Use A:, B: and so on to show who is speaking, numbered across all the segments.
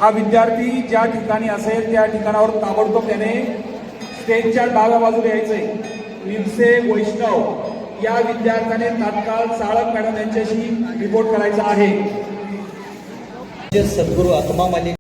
A: हा विद्यार्थी ज्या ठिकाणी असेल त्या ठिकाणावर ताबडतोब त्याने स्टेजच्या डाव्या बाजूला यायचंय. निमसे वैष्णव या विद्यार्थ्याने तात्काळ साळक मॅडम यांच्याशी रिपोर्ट करायचा आहे.
B: सद्गुरू आत्मा मालिक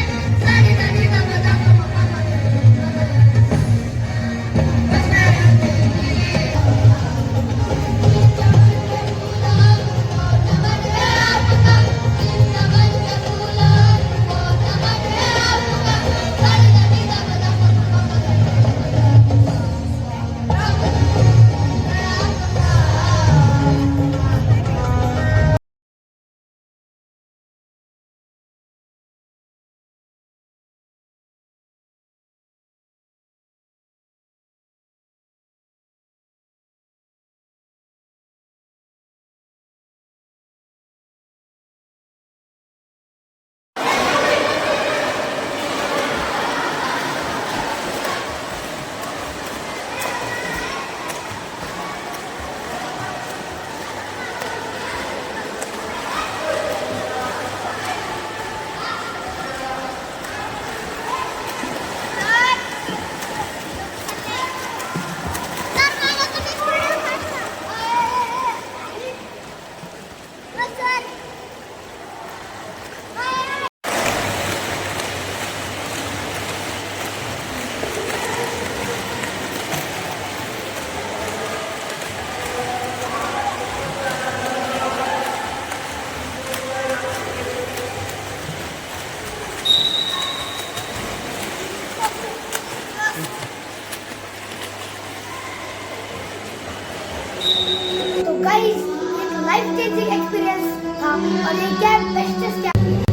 C: तो गाइस एक लाइफ चेंजिंग एक्सपीरियंस था और ये क्या बेस्ट